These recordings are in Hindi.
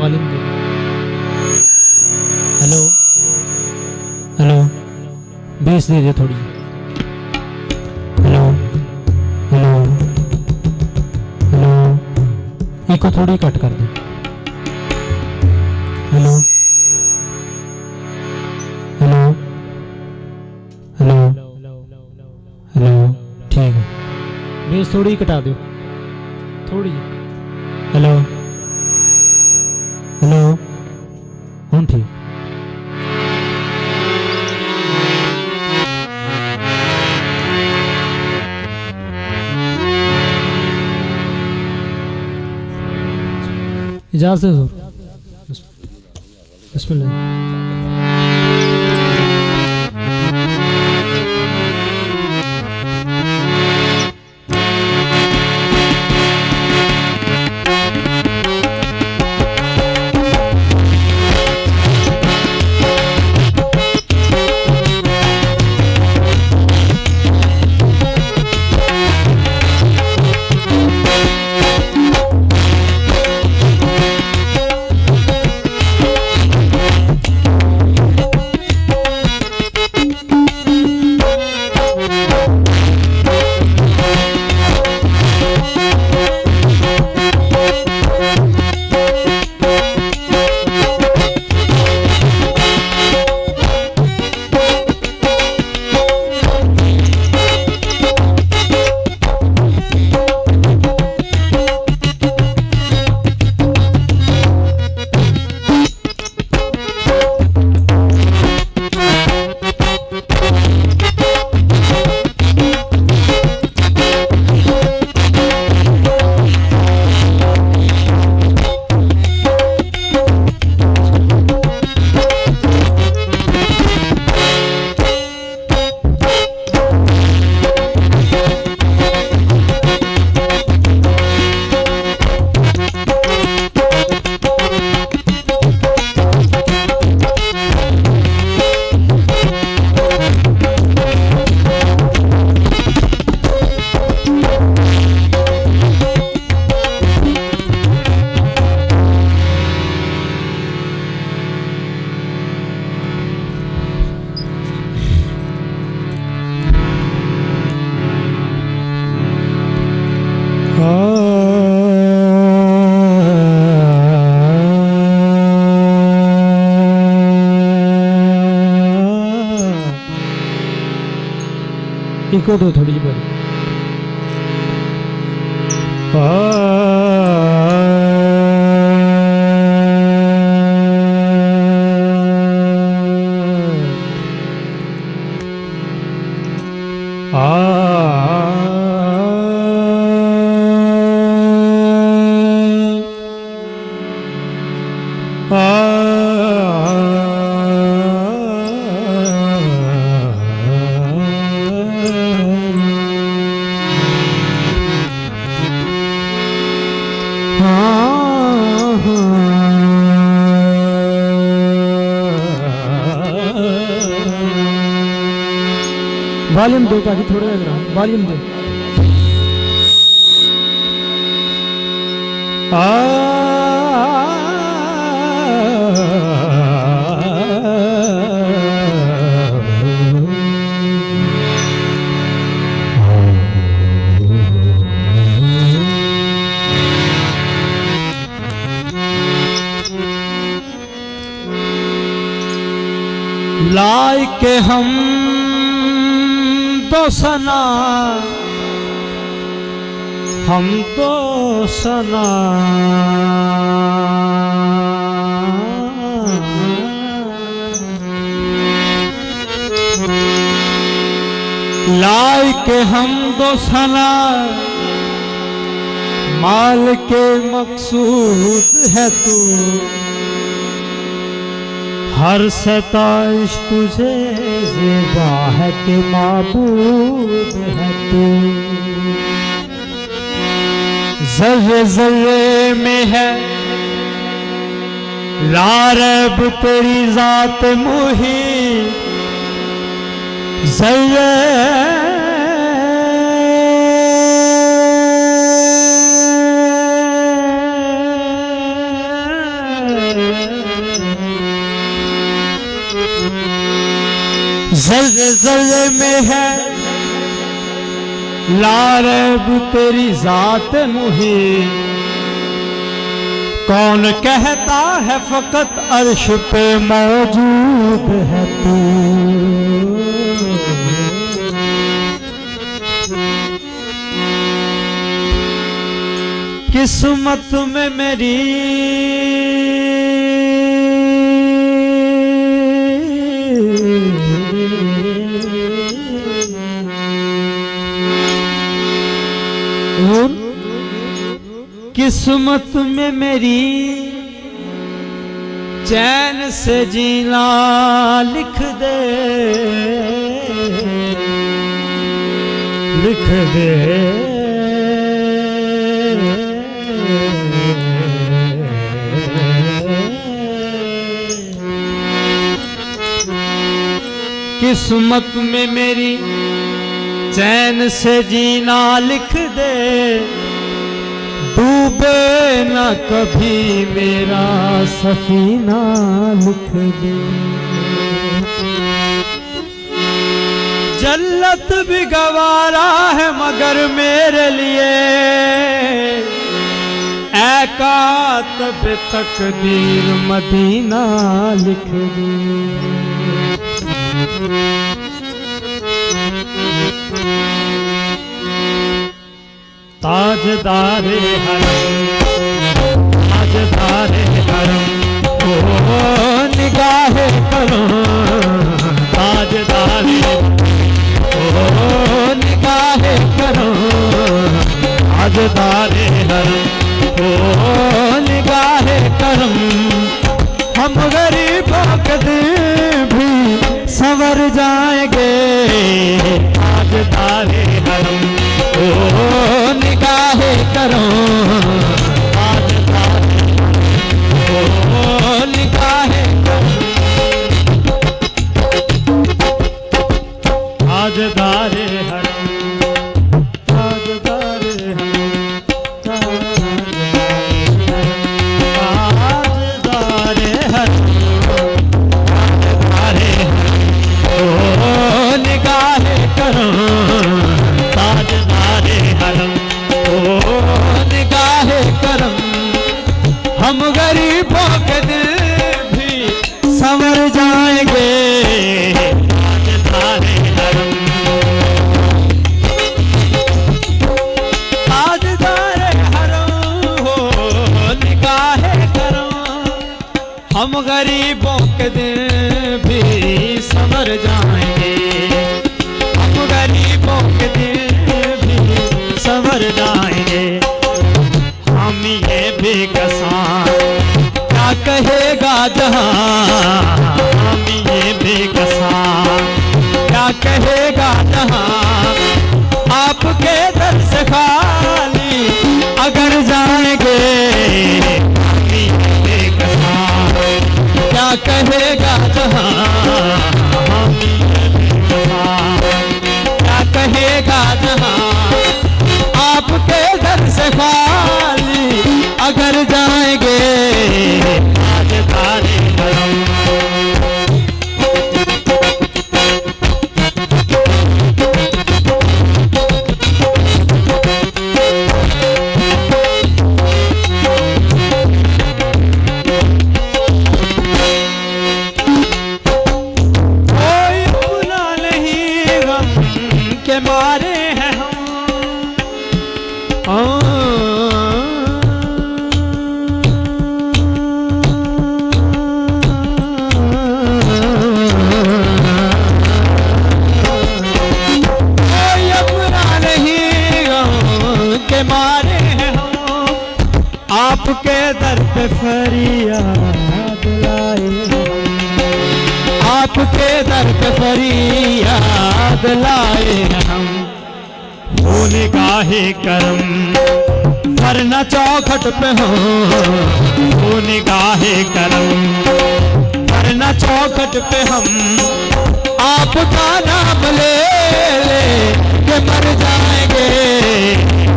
वॉल्यूम दे। हेलो हेलो, बेस दे दे थोड़ी। हेलो हेलो हेलो, इको थोड़ी कट कर दे। हेलो हेलो हेलो हेलो, ठीक है। बेस थोड़ी कटा दो, थोड़ी। हेलो हेलो, हूँ ठीक। इजाजत दो। बिस्मिल्लाह। इको दो थोड़ी जी बड़ी। वॉल्यूम दो पाजी, थोड़ा जरा वॉल्यूम दो। लाइके हम तो सना, हम तो सना लाइके हम तो सना, माल के मकसूद है तू, हर सताइश तुझे ज़ेबा है कि माबूद है तू। ज़र्रे ज़र्रे में है लारब तेरी ज़ात मुही, ज़र्रे गले में है लारब तेरी जात मुही, कौन कहता है फकत अर्श पे मौजूद है तू। किस्मत में मेरी किस्मत में मेरी चैन से जीना लिख दे, लिख दे। किस्मत में मेरी चैन से जीना लिख दे, डूबे न कभी मेरा सफीना लिख दे। जन्नत भी गवारा है मगर मेरे लिए, ऐ कातब तकदीर मदीना लिख दे। ताजदारे हरम, ताजदारे हरम, ओ निगाहे करम, ताजदारे ओ निगाहे करम, ताजदारे हरम, ओ निगाहे करम। हम गरीबों के दिल भी संवर जाएंगे, ताजदारे हरम ओ निगाहे करो, ओ निगाहे करो। ताजदारे हरम, ताजदारे हरम, ताजदारे हरम, ताजदारे हरम, ओ निगाहे करो, ताजदारे हरम ओ निगाहे करम। हम गरीबों के दिल भी संवर जाएंगे, ताजदारे हरम, ताजदारे हरम हो निगाहे करम। हम गरीबों के दिल भी संवर जाएंगे, हम गरीबों के दिल संवर जाएंगे। हम ये बेकसां क्या कहेगा जहां, हम ये बेकसां क्या कहेगा जहां। आपके दर से खाली अगर जाएंगे, हम ये बेकसां क्या कहेगा जहां, हम ये बेकसां क्या कहेगा जहां। आपके दर से खाली अगर जाएंगे, ताजदारे हरम। कोई अपना नहीं गम के मारे हैं हम, कोई अपना नहीं गम के मारे हैं हम। आपके दर पे फरियाद लाए, आपके दर पे फरियाद लाए हम। हो निगाहे करम वरना चौखट पे हो निगाहे करम, वरना चौखट पे हम आपका नाम ले ले के मर जाएंगे।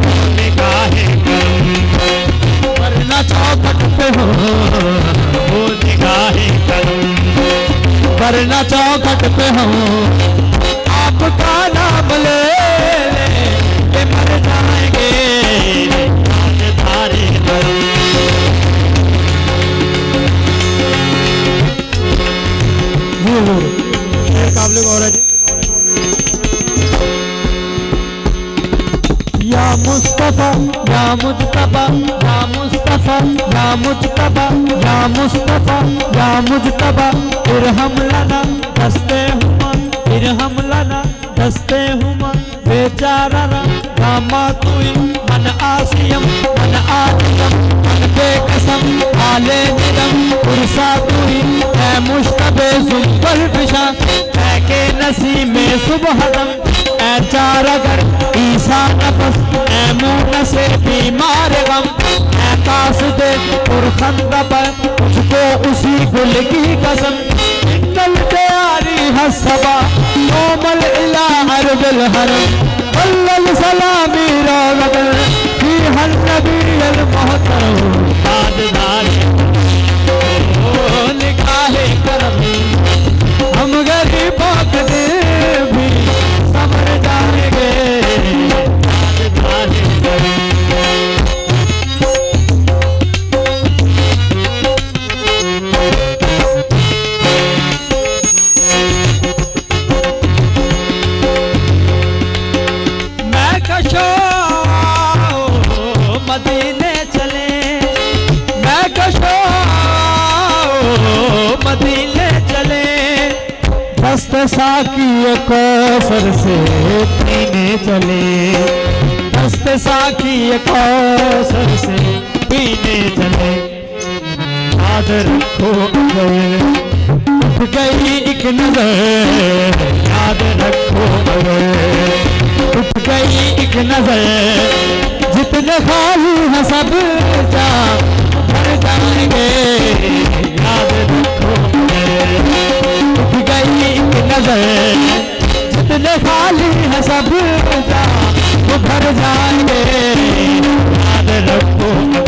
हो निगाहे करम वरना चौखट पे हो निगाहे करम, वरना चौखट पे हो काबिल गौर है जी। या मुस्तफा या मुजतबा या मुस्तफा या मुजतबा या मुस्तफा या मुजतबा इरहम लना दस्ते हुमा इरहम लना दस्ते हुमा बेचारा रामा तुई मन आसियम मन आदियम मन बेकसम आले निदम पुरसा तुई है मुश्तबे सुबल फिशा है के नसी में सुबह दम ऐ चारगर ईसा नफस ऐ मुन से बीमार गम ऐ कासदे पुरखंद पर मुझको उसी गुल की कसम इन्नल प्यारी हसबा कोमल इला अरबिल हरम वल्लल सलामी रगदन फी हल नबी अल मोहतरम ताजदार ओ निकाहे करम हम गरीबों के दिल भी समझ जाएंगे मैं कशो मदीने चले मैं कशो मदीने चले दस्त साकी कौसर से पीने चले दस्त साकी कौसर से पीने चले याद रखो अगर उठ गई एक नजर याद रखो अगर उठ गई एक नजर जितने खाली हैं सब जा भर जाएंगे याद रखो उठ गई एक नजर जितने खाली हैं सब जा वो भर जाएंगे याद रखो